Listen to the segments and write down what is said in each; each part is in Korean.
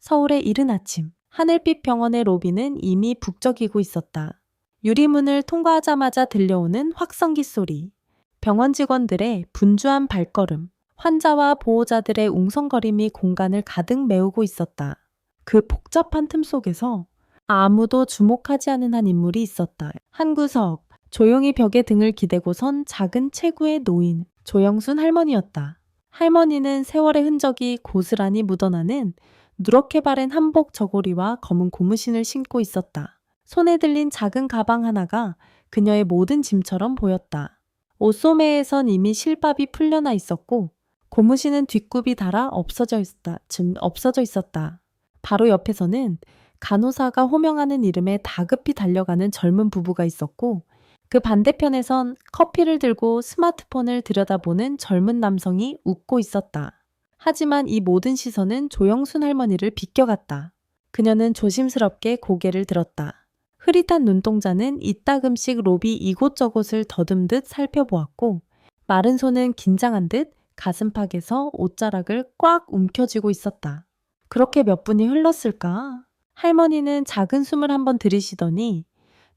서울의 이른 아침, 하늘빛 병원의 로비는 이미 북적이고 있었다. 유리문을 통과하자마자 들려오는 확성기 소리, 병원 직원들의 분주한 발걸음, 환자와 보호자들의 웅성거림이 공간을 가득 메우고 있었다. 그 복잡한 틈 속에서 아무도 주목하지 않은 한 인물이 있었다. 한 구석, 조용히 벽에 등을 기대고 선 작은 체구의 노인, 조영순 할머니였다. 할머니는 세월의 흔적이 고스란히 묻어나는 누렇게 바른 한복 저고리와 검은 고무신을 신고 있었다. 손에 들린 작은 가방 하나가 그녀의 모든 짐처럼 보였다. 옷소매에선 이미 실밥이 풀려나 있었고 고무신은 뒷굽이 닳아 없어져 있었다. 바로 옆에서는 간호사가 호명하는 이름에 다급히 달려가는 젊은 부부가 있었고 그 반대편에선 커피를 들고 스마트폰을 들여다보는 젊은 남성이 웃고 있었다. 하지만 이 모든 시선은 조영순 할머니를 비껴갔다. 그녀는 조심스럽게 고개를 들었다. 흐릿한 눈동자는 이따금씩 로비 이곳저곳을 더듬듯 살펴보았고 마른 손은 긴장한 듯 가슴팍에서 옷자락을 꽉 움켜쥐고 있었다. 그렇게 몇 분이 흘렀을까? 할머니는 작은 숨을 한번 들이쉬더니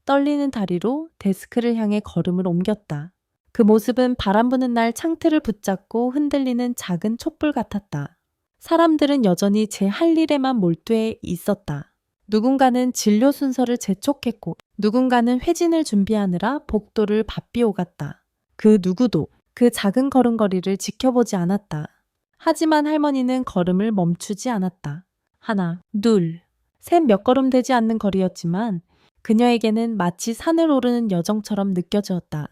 떨리는 다리로 데스크를 향해 걸음을 옮겼다. 그 모습은 바람 부는 날 창틀을 붙잡고 흔들리는 작은 촛불 같았다. 사람들은 여전히 제 할 일에만 몰두해 있었다. 누군가는 진료 순서를 재촉했고 누군가는 회진을 준비하느라 복도를 바삐 오갔다. 그 누구도 그 작은 걸음걸이를 지켜보지 않았다. 하지만 할머니는 걸음을 멈추지 않았다. 하나, 둘, 셋 몇 걸음 되지 않는 거리였지만 그녀에게는 마치 산을 오르는 여정처럼 느껴졌다.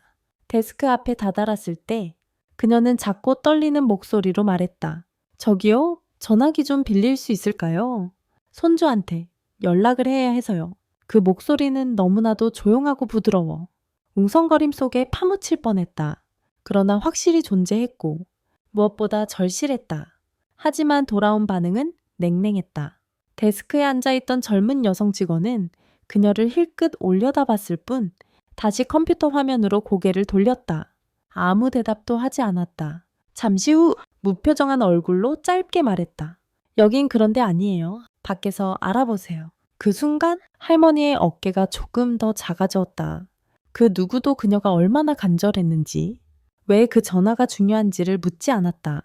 데스크 앞에 다다랐을 때 그녀는 작고 떨리는 목소리로 말했다. 저기요, 전화기 좀 빌릴 수 있을까요? 손주한테 연락을 해야 해서요. 그 목소리는 너무나도 조용하고 부드러워. 웅성거림 속에 파묻힐 뻔했다. 그러나 확실히 존재했고 무엇보다 절실했다. 하지만 돌아온 반응은 냉랭했다. 데스크에 앉아있던 젊은 여성 직원은 그녀를 힐끗 올려다봤을 뿐 다시 컴퓨터 화면으로 고개를 돌렸다. 아무 대답도 하지 않았다. 잠시 후 무표정한 얼굴로 짧게 말했다. 여긴 그런데 아니에요. 밖에서 알아보세요. 그 순간 할머니의 어깨가 조금 더 작아졌다. 그 누구도 그녀가 얼마나 간절했는지, 왜 그 전화가 중요한지를 묻지 않았다.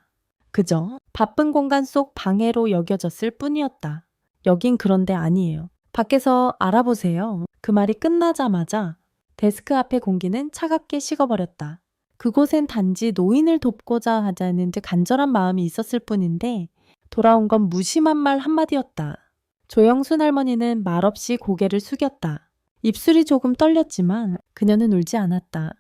그저 바쁜 공간 속 방해로 여겨졌을 뿐이었다. 여긴 그런데 아니에요. 밖에서 알아보세요. 그 말이 끝나자마자 데스크 앞의 공기는 차갑게 식어버렸다. 그곳엔 단지 노인을 돕고자 하자는 듯 간절한 마음이 있었을 뿐인데 돌아온 건 무심한 말 한마디였다. 조영순 할머니는 말없이 고개를 숙였다. 입술이 조금 떨렸지만 그녀는 울지 않았다.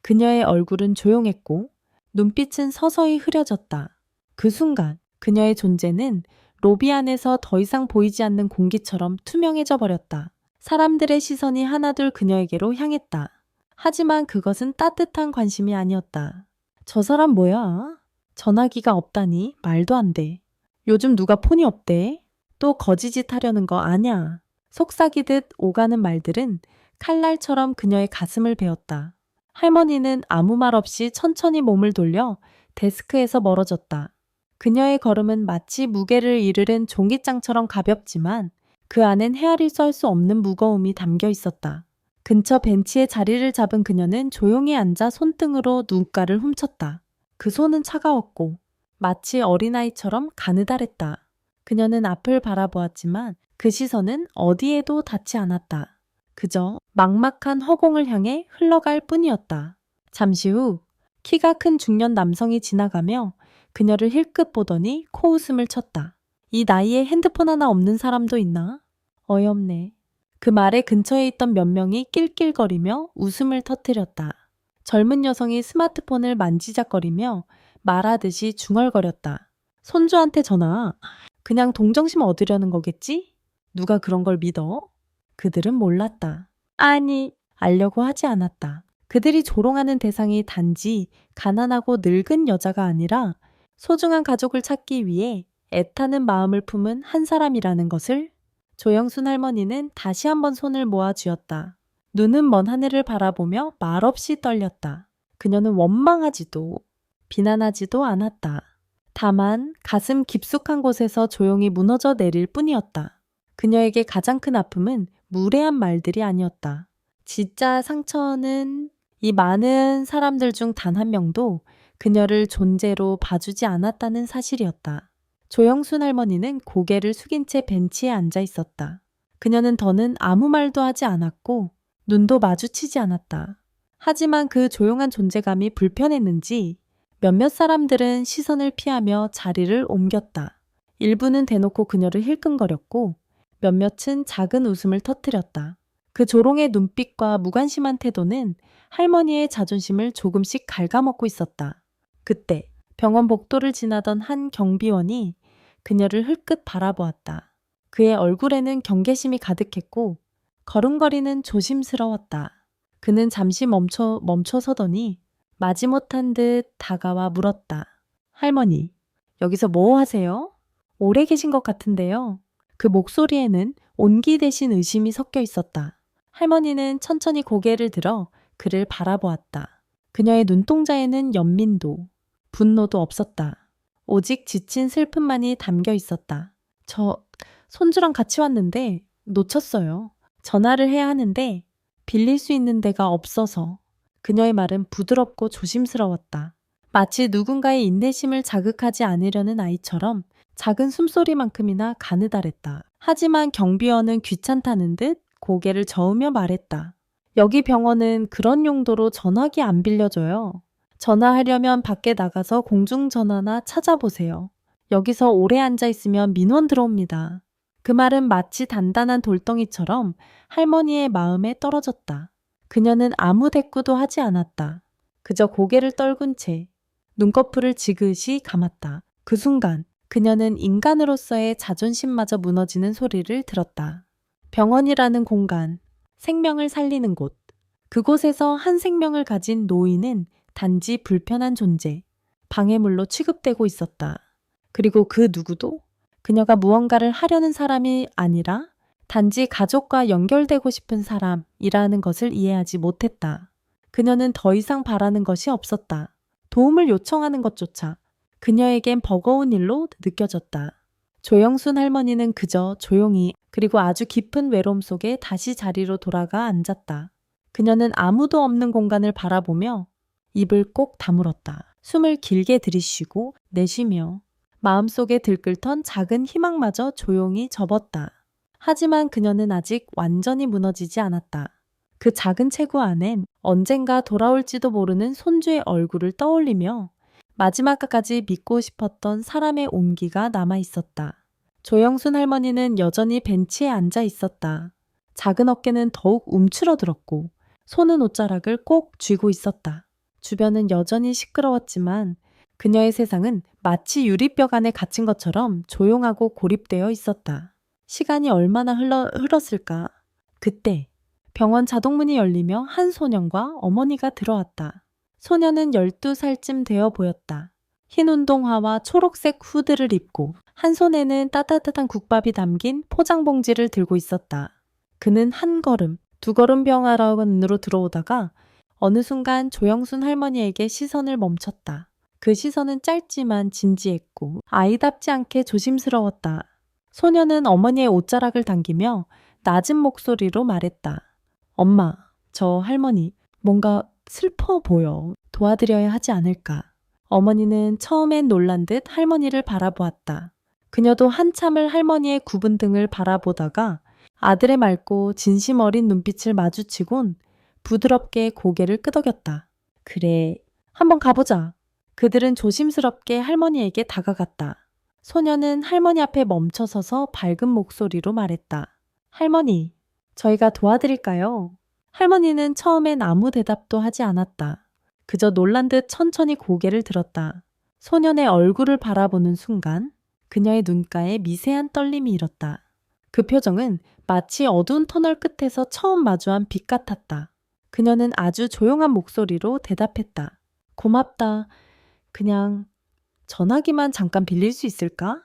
그녀의 얼굴은 조용했고 눈빛은 서서히 흐려졌다. 그 순간 그녀의 존재는 로비 안에서 더 이상 보이지 않는 공기처럼 투명해져 버렸다. 사람들의 시선이 하나둘 그녀에게로 향했다. 하지만 그것은 따뜻한 관심이 아니었다. 저 사람 뭐야? 전화기가 없다니 말도 안 돼. 요즘 누가 폰이 없대? 또 거지짓 하려는 거 아냐? 속삭이듯 오가는 말들은 칼날처럼 그녀의 가슴을 베었다. 할머니는 아무 말 없이 천천히 몸을 돌려 데스크에서 멀어졌다. 그녀의 걸음은 마치 무게를 이르는 종이장처럼 가볍지만 그 안엔 헤아릴 수 없는 무거움이 담겨 있었다. 근처 벤치에 자리를 잡은 그녀는 조용히 앉아 손등으로 눈가를 훔쳤다. 그 손은 차가웠고 마치 어린아이처럼 가느다랬다. 그녀는 앞을 바라보았지만 그 시선은 어디에도 닿지 않았다. 그저 막막한 허공을 향해 흘러갈 뿐이었다. 잠시 후 키가 큰 중년 남성이 지나가며 그녀를 힐끗 보더니 코웃음을 쳤다. 이 나이에 핸드폰 하나 없는 사람도 있나? 어이없네. 그 말에 근처에 있던 몇 명이 낄낄거리며 웃음을 터뜨렸다. 젊은 여성이 스마트폰을 만지작거리며 말하듯이 중얼거렸다. 손주한테 전화. 그냥 동정심 얻으려는 거겠지? 누가 그런 걸 믿어? 그들은 몰랐다. 아니, 알려고 하지 않았다. 그들이 조롱하는 대상이 단지 가난하고 늙은 여자가 아니라 소중한 가족을 찾기 위해 애타는 마음을 품은 한 사람이라는 것을 조영순 할머니는 다시 한번 손을 모아 쥐었다. 눈은 먼 하늘을 바라보며 말없이 떨렸다. 그녀는 원망하지도 비난하지도 않았다. 다만 가슴 깊숙한 곳에서 조용히 무너져 내릴 뿐이었다. 그녀에게 가장 큰 아픔은 무례한 말들이 아니었다. 진짜 상처는 이 많은 사람들 중 단 한 명도 그녀를 존재로 봐주지 않았다는 사실이었다. 조영순 할머니는 고개를 숙인 채 벤치에 앉아 있었다. 그녀는 더는 아무 말도 하지 않았고 눈도 마주치지 않았다. 하지만 그 조용한 존재감이 불편했는지 몇몇 사람들은 시선을 피하며 자리를 옮겼다. 일부는 대놓고 그녀를 힐끔거렸고 몇몇은 작은 웃음을 터뜨렸다. 그 조롱의 눈빛과 무관심한 태도는 할머니의 자존심을 조금씩 갉아먹고 있었다. 그때 병원 복도를 지나던 한 경비원이 그녀를 흘끗 바라보았다. 그의 얼굴에는 경계심이 가득했고 걸음걸이는 조심스러웠다. 그는 잠시 멈춰서더니 마지못한 듯 다가와 물었다. 할머니, 여기서 뭐 하세요? 오래 계신 것 같은데요. 그 목소리에는 온기 대신 의심이 섞여 있었다. 할머니는 천천히 고개를 들어 그를 바라보았다. 그녀의 눈동자에는 연민도, 분노도 없었다. 오직 지친 슬픔만이 담겨 있었다. 저 손주랑 같이 왔는데 놓쳤어요. 전화를 해야 하는데 빌릴 수 있는 데가 없어서. 그녀의 말은 부드럽고 조심스러웠다. 마치 누군가의 인내심을 자극하지 않으려는 아이처럼 작은 숨소리만큼이나 가느다랬다. 하지만 경비원은 귀찮다는 듯 고개를 저으며 말했다. 여기 병원은 그런 용도로 전화기 안 빌려줘요. 전화하려면 밖에 나가서 공중전화나 찾아보세요. 여기서 오래 앉아 있으면 민원 들어옵니다. 그 말은 마치 단단한 돌덩이처럼 할머니의 마음에 떨어졌다. 그녀는 아무 대꾸도 하지 않았다. 그저 고개를 떨군 채 눈꺼풀을 지그시 감았다. 그 순간 그녀는 인간으로서의 자존심마저 무너지는 소리를 들었다. 병원이라는 공간, 생명을 살리는 곳. 그곳에서 한 생명을 가진 노인은 단지 불편한 존재, 방해물로 취급되고 있었다. 그리고 그 누구도 그녀가 무언가를 하려는 사람이 아니라 단지 가족과 연결되고 싶은 사람이라는 것을 이해하지 못했다. 그녀는 더 이상 바라는 것이 없었다. 도움을 요청하는 것조차 그녀에겐 버거운 일로 느껴졌다. 조영순 할머니는 그저 조용히 그리고 아주 깊은 외로움 속에 다시 자리로 돌아가 앉았다. 그녀는 아무도 없는 공간을 바라보며 입을 꼭 다물었다. 숨을 길게 들이쉬고 내쉬며 마음속에 들끓던 작은 희망마저 조용히 접었다. 하지만 그녀는 아직 완전히 무너지지 않았다. 그 작은 체구 안엔 언젠가 돌아올지도 모르는 손주의 얼굴을 떠올리며 마지막까지 믿고 싶었던 사람의 온기가 남아 있었다. 조영순 할머니는 여전히 벤치에 앉아 있었다. 작은 어깨는 더욱 움츠러들었고 손은 옷자락을 꼭 쥐고 있었다. 주변은 여전히 시끄러웠지만 그녀의 세상은 마치 유리벽 안에 갇힌 것처럼 조용하고 고립되어 있었다. 시간이 얼마나 흘렀을까? 그때 병원 자동문이 열리며 한 소년과 어머니가 들어왔다. 소년은 12살쯤 되어 보였다. 흰 운동화와 초록색 후드를 입고 한 손에는 따뜻한 국밥이 담긴 포장봉지를 들고 있었다. 그는 한 걸음, 두 걸음 병원으로 들어오다가 어느 순간 조영순 할머니에게 시선을 멈췄다. 그 시선은 짧지만 진지했고 아이답지 않게 조심스러웠다. 소녀는 어머니의 옷자락을 당기며 낮은 목소리로 말했다. 엄마, 저 할머니 뭔가 슬퍼 보여. 도와드려야 하지 않을까. 어머니는 처음엔 놀란 듯 할머니를 바라보았다. 그녀도 한참을 할머니의 굽은 등을 바라보다가 아들의 맑고 진심 어린 눈빛을 마주치곤 부드럽게 고개를 끄덕였다. 그래, 한번 가보자. 그들은 조심스럽게 할머니에게 다가갔다. 소녀는 할머니 앞에 멈춰서서 밝은 목소리로 말했다. 할머니, 저희가 도와드릴까요? 할머니는 처음엔 아무 대답도 하지 않았다. 그저 놀란 듯 천천히 고개를 들었다. 소년의 얼굴을 바라보는 순간 그녀의 눈가에 미세한 떨림이 일었다. 그 표정은 마치 어두운 터널 끝에서 처음 마주한 빛 같았다. 그녀는 아주 조용한 목소리로 대답했다. 고맙다. 그냥 전화기만 잠깐 빌릴 수 있을까?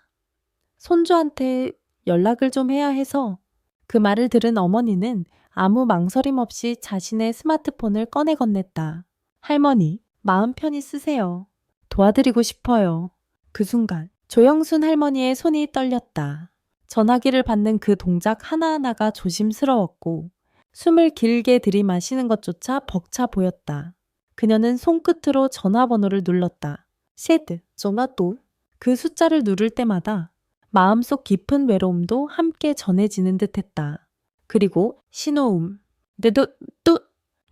손주한테 연락을 좀 해야 해서. 그 말을 들은 어머니는 아무 망설임 없이 자신의 스마트폰을 꺼내 건넸다. 할머니, 마음 편히 쓰세요. 도와드리고 싶어요. 그 순간 조영순 할머니의 손이 떨렸다. 전화기를 받는 그 동작 하나하나가 조심스러웠고 숨을 길게 들이마시는 것조차 벅차 보였다. 그녀는 손끝으로 전화번호를 눌렀다. 세드, 전화도. 그 숫자를 누를 때마다 마음속 깊은 외로움도 함께 전해지는 듯했다. 그리고 신호음. 뚜.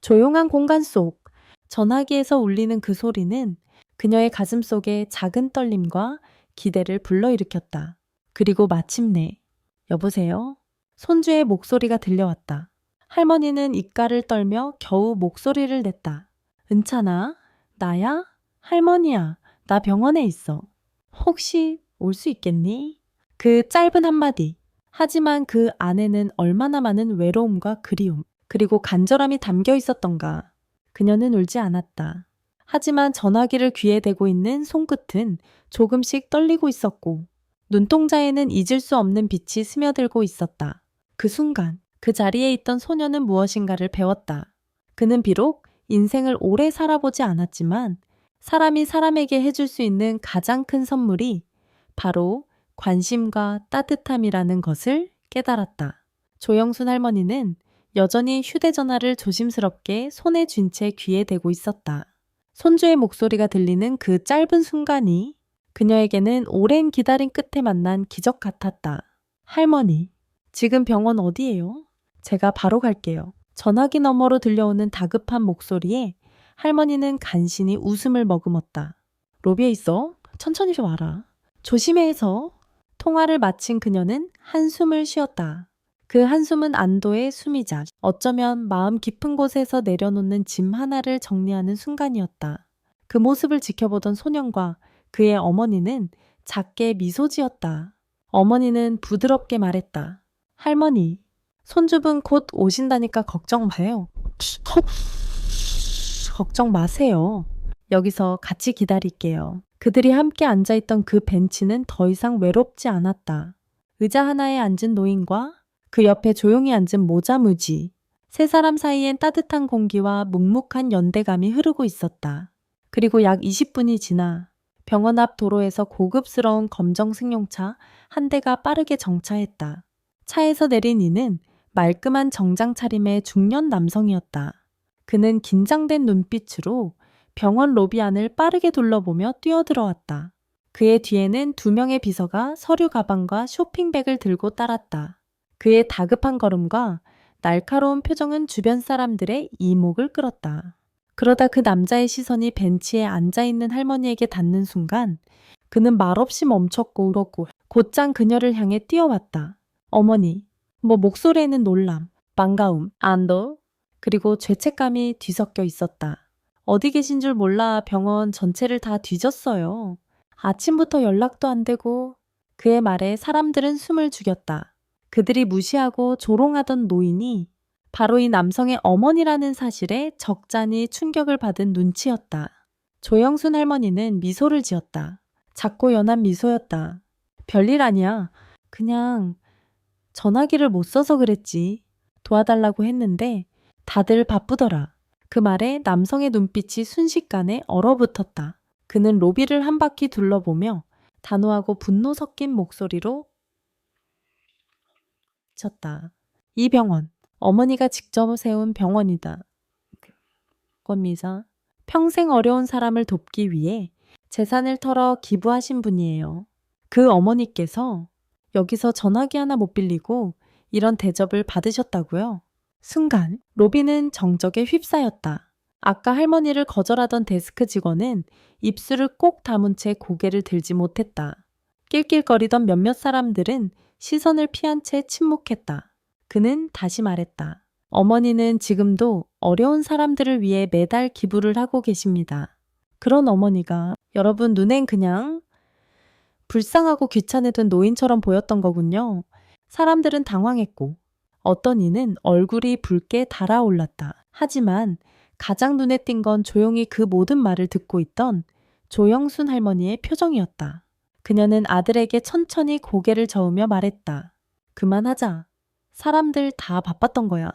조용한 공간 속 전화기에서 울리는 그 소리는 그녀의 가슴 속에 작은 떨림과 기대를 불러일으켰다. 그리고 마침내 여보세요? 손주의 목소리가 들려왔다. 할머니는 입가를 떨며 겨우 목소리를 냈다. 은찬아, 나야? 할머니야, 나 병원에 있어. 혹시 올 수 있겠니? 그 짧은 한마디. 하지만 그 안에는 얼마나 많은 외로움과 그리움, 그리고 간절함이 담겨 있었던가. 그녀는 울지 않았다. 하지만 전화기를 귀에 대고 있는 손끝은 조금씩 떨리고 있었고 눈동자에는 잊을 수 없는 빛이 스며들고 있었다. 그 순간 그 자리에 있던 소녀는 무엇인가를 배웠다. 그는 비록 인생을 오래 살아보지 않았지만 사람이 사람에게 해줄 수 있는 가장 큰 선물이 바로 관심과 따뜻함이라는 것을 깨달았다. 조영순 할머니는 여전히 휴대전화를 조심스럽게 손에 쥔 채 귀에 대고 있었다. 손주의 목소리가 들리는 그 짧은 순간이 그녀에게는 오랜 기다림 끝에 만난 기적 같았다. 할머니, 지금 병원 어디예요? 제가 바로 갈게요. 전화기 너머로 들려오는 다급한 목소리에 할머니는 간신히 웃음을 머금었다. 로비에 있어? 천천히 좀 와라. 조심해 해서. 통화를 마친 그녀는 한숨을 쉬었다. 그 한숨은 안도의 숨이자 어쩌면 마음 깊은 곳에서 내려놓는 짐 하나를 정리하는 순간이었다. 그 모습을 지켜보던 소년과 그의 어머니는 작게 미소 지었다. 어머니는 부드럽게 말했다. 할머니, 손주분 곧 오신다니까 걱정 마요. 걱정 마세요. 여기서 같이 기다릴게요. 그들이 함께 앉아있던 그 벤치는 더 이상 외롭지 않았다. 의자 하나에 앉은 노인과 그 옆에 조용히 앉은 모자무지. 세 사람 사이엔 따뜻한 공기와 묵묵한 연대감이 흐르고 있었다. 그리고 약 20분이 지나 병원 앞 도로에서 고급스러운 검정 승용차 한 대가 빠르게 정차했다. 차에서 내린 이는 말끔한 정장 차림의 중년 남성이었다. 그는 긴장된 눈빛으로 병원 로비 안을 빠르게 둘러보며 뛰어들어왔다. 그의 뒤에는 2명의 비서가 서류 가방과 쇼핑백을 들고 따랐다. 그의 다급한 걸음과 날카로운 표정은 주변 사람들의 이목을 끌었다. 그러다 그 남자의 시선이 벤치에 앉아있는 할머니에게 닿는 순간 그는 말없이 멈췄고 울었고 곧장 그녀를 향해 뛰어왔다. 어머니, 목소리에는 놀람, 반가움, 안도, 그리고 죄책감이 뒤섞여 있었다. 어디 계신 줄 몰라 병원 전체를 다 뒤졌어요. 아침부터 연락도 안 되고. 그의 말에 사람들은 숨을 죽였다. 그들이 무시하고 조롱하던 노인이 바로 이 남성의 어머니라는 사실에 적잖이 충격을 받은 눈치였다. 조영순 할머니는 미소를 지었다. 작고 연한 미소였다. 별일 아니야. 그냥 전화기를 못 써서 그랬지. 도와달라고 했는데 다들 바쁘더라. 그 말에 남성의 눈빛이 순식간에 얼어붙었다. 그는 로비를 한 바퀴 둘러보며 단호하고 분노 섞인 목소리로 쳤다. 이 병원, 어머니가 직접 세운 병원이다. 권미사, 평생 어려운 사람을 돕기 위해 재산을 털어 기부하신 분이에요. 그 어머니께서 여기서 전화기 하나 못 빌리고 이런 대접을 받으셨다고요? 순간 로비는 정적에 휩싸였다. 아까 할머니를 거절하던 데스크 직원은 입술을 꼭 다문 채 고개를 들지 못했다. 낄낄거리던 몇몇 사람들은 시선을 피한 채 침묵했다. 그는 다시 말했다. 어머니는 지금도 어려운 사람들을 위해 매달 기부를 하고 계십니다. 그런 어머니가 여러분 눈엔 그냥 불쌍하고 귀찮으던 노인처럼 보였던 거군요. 사람들은 당황했고 어떤 이는 얼굴이 붉게 달아올랐다. 하지만 가장 눈에 띈 건 조용히 그 모든 말을 듣고 있던 조영순 할머니의 표정이었다. 그녀는 아들에게 천천히 고개를 저으며 말했다. 그만하자. 사람들 다 바빴던 거야.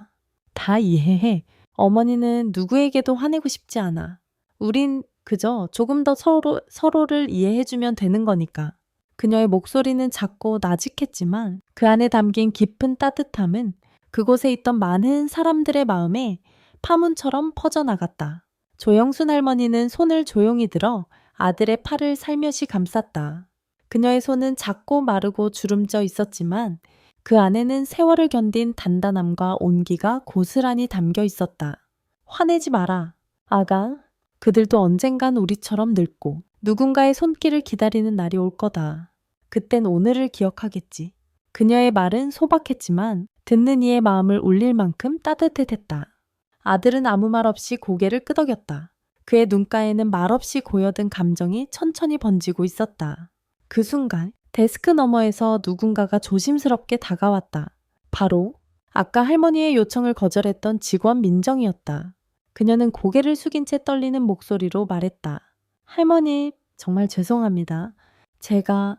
다 이해해. 어머니는 누구에게도 화내고 싶지 않아. 우린 그저 조금 더 서로를 이해해주면 되는 거니까. 그녀의 목소리는 작고 나직했지만 그 안에 담긴 깊은 따뜻함은 그곳에 있던 많은 사람들의 마음에 파문처럼 퍼져나갔다. 조영순 할머니는 손을 조용히 들어 아들의 팔을 살며시 감쌌다. 그녀의 손은 작고 마르고 주름져 있었지만 그 안에는 세월을 견딘 단단함과 온기가 고스란히 담겨 있었다. 화내지 마라. 아가, 그들도 언젠간 우리처럼 늙고 누군가의 손길을 기다리는 날이 올 거다. 그땐 오늘을 기억하겠지. 그녀의 말은 소박했지만 듣는 이의 마음을 울릴 만큼 따뜻했다. 아들은 아무 말 없이 고개를 끄덕였다. 그의 눈가에는 말없이 고여든 감정이 천천히 번지고 있었다. 그 순간 데스크 너머에서 누군가가 조심스럽게 다가왔다. 바로 아까 할머니의 요청을 거절했던 직원 민정이었다. 그녀는 고개를 숙인 채 떨리는 목소리로 말했다. 할머니, 정말 죄송합니다. 제가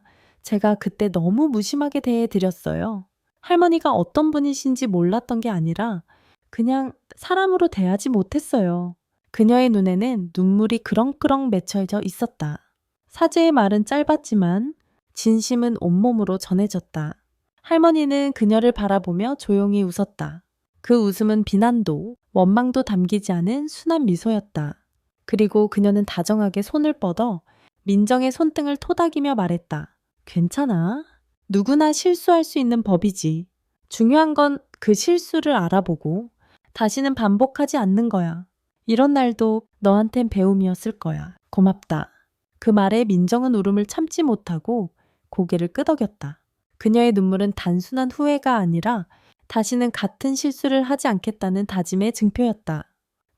그때 너무 무심하게 대해드렸어요. 할머니가 어떤 분이신지 몰랐던 게 아니라 그냥 사람으로 대하지 못했어요. 그녀의 눈에는 눈물이 그렁그렁 맺혀져 있었다. 사제의 말은 짧았지만 진심은 온몸으로 전해졌다. 할머니는 그녀를 바라보며 조용히 웃었다. 그 웃음은 비난도 원망도 담기지 않은 순한 미소였다. 그리고 그녀는 다정하게 손을 뻗어 민정의 손등을 토닥이며 말했다. 괜찮아. 누구나 실수할 수 있는 법이지. 중요한 건 그 실수를 알아보고 다시는 반복하지 않는 거야. 이런 날도 너한텐 배움이었을 거야. 고맙다. 그 말에 민정은 울음을 참지 못하고 고개를 끄덕였다. 그녀의 눈물은 단순한 후회가 아니라 다시는 같은 실수를 하지 않겠다는 다짐의 증표였다.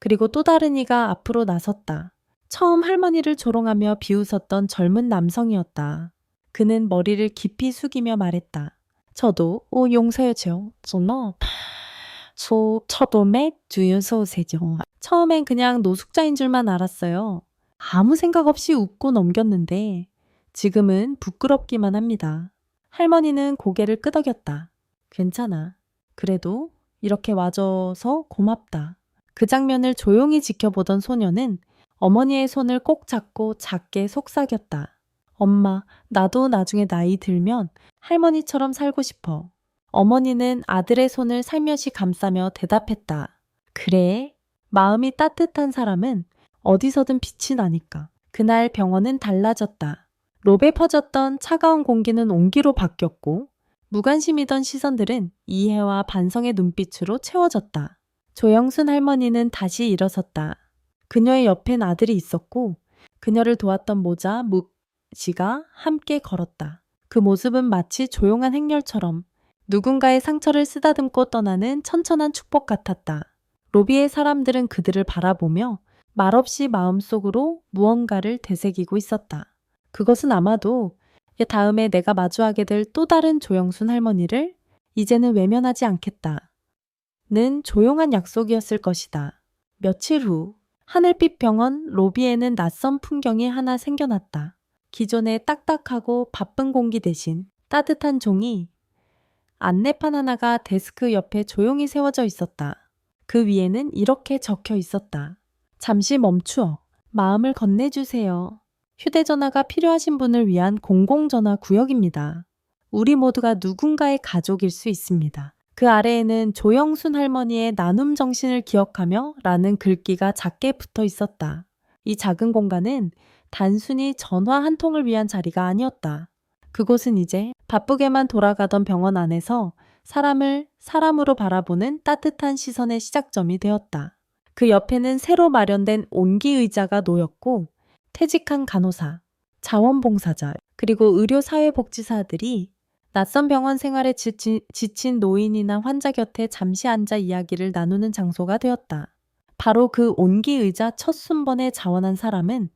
그리고 또 다른 이가 앞으로 나섰다. 처음 할머니를 조롱하며 비웃었던 젊은 남성이었다. 그는 머리를 깊이 숙이며 말했다. 저도 용서해줘. 처음에 주유소세죠. 처음엔 그냥 노숙자인 줄만 알았어요. 아무 생각 없이 웃고 넘겼는데 지금은 부끄럽기만 합니다. 할머니는 고개를 끄덕였다. 괜찮아. 그래도 이렇게 와줘서 고맙다. 그 장면을 조용히 지켜보던 소녀는 어머니의 손을 꼭 잡고 작게 속삭였다. 엄마, 나도 나중에 나이 들면 할머니처럼 살고 싶어. 어머니는 아들의 손을 살며시 감싸며 대답했다. 그래, 마음이 따뜻한 사람은 어디서든 빛이 나니까. 그날 병원은 달라졌다. 롭에 퍼졌던 차가운 공기는 온기로 바뀌었고 무관심이던 시선들은 이해와 반성의 눈빛으로 채워졌다. 조영순 할머니는 다시 일어섰다. 그녀의 옆엔 아들이 있었고 그녀를 도왔던 모자, 묵 씨가 함께 걸었다. 그 모습은 마치 조용한 행렬처럼 누군가의 상처를 쓰다듬고 떠나는 천천한 축복 같았다. 로비의 사람들은 그들을 바라보며 말없이 마음속으로 무언가를 되새기고 있었다. 그것은 아마도 다음에 내가 마주하게 될 또 다른 조영순 할머니를 이제는 외면하지 않겠다. 는 조용한 약속이었을 것이다. 며칠 후 하늘빛 병원 로비에는 낯선 풍경이 하나 생겨났다. 기존의 딱딱하고 바쁜 공기 대신 따뜻한 종이 안내판 하나가 데스크 옆에 조용히 세워져 있었다. 그 위에는 이렇게 적혀 있었다. 잠시 멈추어 마음을 건네주세요. 휴대전화가 필요하신 분을 위한 공공전화 구역입니다. 우리 모두가 누군가의 가족일 수 있습니다. 그 아래에는 조영순 할머니의 나눔 정신을 기억하며 라는 글귀가 작게 붙어 있었다. 이 작은 공간은 단순히 전화 한 통을 위한 자리가 아니었다. 그곳은 이제 바쁘게만 돌아가던 병원 안에서 사람을 사람으로 바라보는 따뜻한 시선의 시작점이 되었다. 그 옆에는 새로 마련된 온기 의자가 놓였고 퇴직한 간호사, 자원봉사자, 그리고 의료사회복지사들이 낯선 병원 생활에 지친 노인이나 환자 곁에 잠시 앉아 이야기를 나누는 장소가 되었다. 바로 그 온기 의자 첫 순번에 자원한 사람은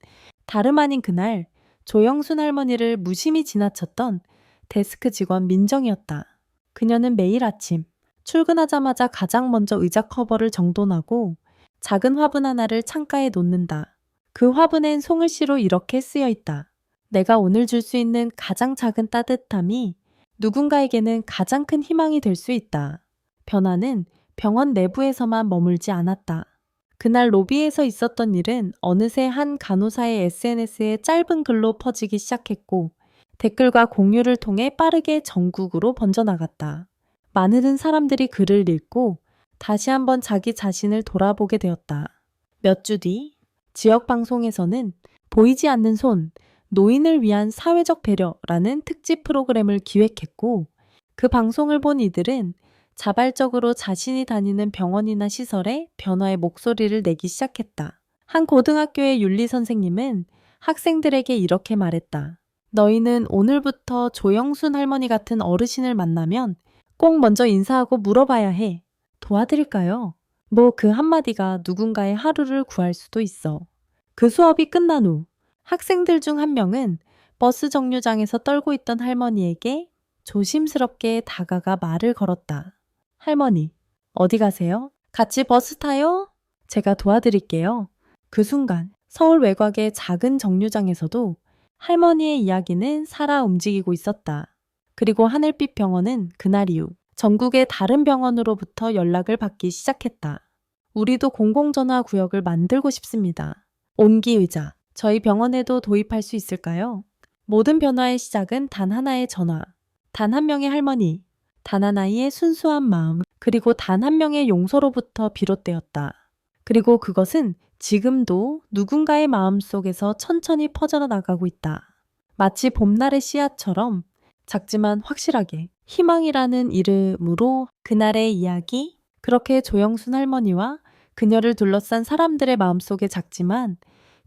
다름 아닌 그날 조영순 할머니를 무심히 지나쳤던 데스크 직원 민정이었다. 그녀는 매일 아침 출근하자마자 가장 먼저 의자 커버를 정돈하고 작은 화분 하나를 창가에 놓는다. 그 화분엔 송글씨로 이렇게 쓰여 있다. 내가 오늘 줄 수 있는 가장 작은 따뜻함이 누군가에게는 가장 큰 희망이 될 수 있다. 변화는 병원 내부에서만 머물지 않았다. 그날 로비에서 있었던 일은 어느새 한 간호사의 SNS에 짧은 글로 퍼지기 시작했고 댓글과 공유를 통해 빠르게 전국으로 번져나갔다. 많은 사람들이 글을 읽고 다시 한번 자기 자신을 돌아보게 되었다. 몇 주 뒤 지역 방송에서는 보이지 않는 손, 노인을 위한 사회적 배려라는 특집 프로그램을 기획했고 그 방송을 본 이들은 자발적으로 자신이 다니는 병원이나 시설에 변화의 목소리를 내기 시작했다. 한 고등학교의 윤리 선생님은 학생들에게 이렇게 말했다. 너희는 오늘부터 조영순 할머니 같은 어르신을 만나면 꼭 먼저 인사하고 물어봐야 해. 도와드릴까요? 뭐 그 한마디가 누군가의 하루를 구할 수도 있어. 그 수업이 끝난 후 학생들 중 한 명은 버스 정류장에서 떨고 있던 할머니에게 조심스럽게 다가가 말을 걸었다. 할머니, 어디 가세요? 같이 버스 타요? 제가 도와드릴게요. 그 순간 서울 외곽의 작은 정류장에서도 할머니의 이야기는 살아 움직이고 있었다. 그리고 하늘빛 병원은 그날 이후 전국의 다른 병원으로부터 연락을 받기 시작했다. 우리도 공공전화 구역을 만들고 싶습니다. 온기의자, 저희 병원에도 도입할 수 있을까요? 모든 변화의 시작은 단 하나의 전화, 단 한 명의 할머니, 단 하나의 순수한 마음, 그리고 단 한 명의 용서로부터 비롯되었다. 그리고 그것은 지금도 누군가의 마음 속에서 천천히 퍼져나가고 있다. 마치 봄날의 씨앗처럼 작지만 확실하게 희망이라는 이름으로 그날의 이야기, 그렇게 조영순 할머니와 그녀를 둘러싼 사람들의 마음속에 작지만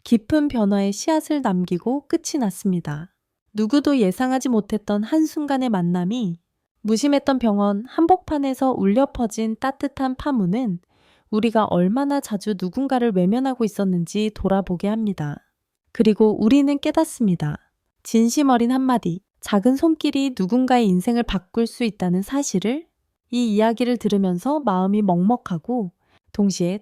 깊은 변화의 씨앗을 남기고 끝이 났습니다. 누구도 예상하지 못했던 한순간의 만남이 무심했던 병원 한복판에서 울려 퍼진 따뜻한 파문은 우리가 얼마나 자주 누군가를 외면하고 있었는지 돌아보게 합니다. 그리고 우리는 깨닫습니다. 진심 어린 한마디, 작은 손길이 누군가의 인생을 바꿀 수 있다는 사실을 이 이야기를 들으면서 마음이 먹먹하고 동시에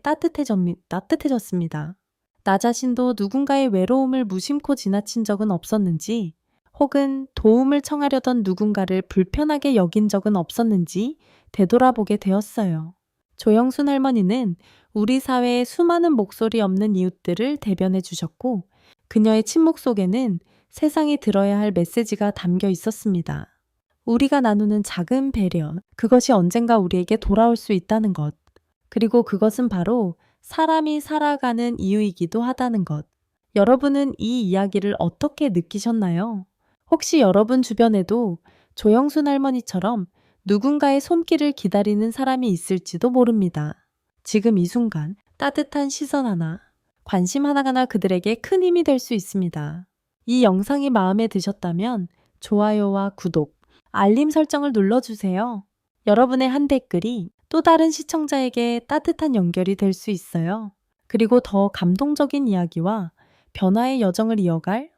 따뜻해졌습니다. 나 자신도 누군가의 외로움을 무심코 지나친 적은 없었는지 혹은 도움을 청하려던 누군가를 불편하게 여긴 적은 없었는지 되돌아보게 되었어요. 조영순 할머니는 우리 사회의 수많은 목소리 없는 이웃들을 대변해 주셨고 그녀의 침묵 속에는 세상이 들어야 할 메시지가 담겨 있었습니다. 우리가 나누는 작은 배려, 그것이 언젠가 우리에게 돌아올 수 있다는 것. 그리고 그것은 바로 사람이 살아가는 이유이기도 하다는 것. 여러분은 이 이야기를 어떻게 느끼셨나요? 혹시 여러분 주변에도 조영순 할머니처럼 누군가의 손길을 기다리는 사람이 있을지도 모릅니다. 지금 이 순간 따뜻한 시선 하나, 관심 하나가 그들에게 큰 힘이 될 수 있습니다. 이 영상이 마음에 드셨다면 좋아요와 구독, 알림 설정을 눌러주세요. 여러분의 한 댓글이 또 다른 시청자에게 따뜻한 연결이 될 수 있어요. 그리고 더 감동적인 이야기와 변화의 여정을 이어갈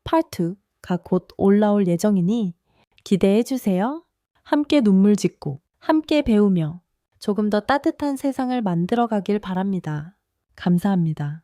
파트2가 곧 올라올 예정이니 기대해 주세요. 함께 눈물 짓고 함께 배우며 조금 더 따뜻한 세상을 만들어 가길 바랍니다. 감사합니다.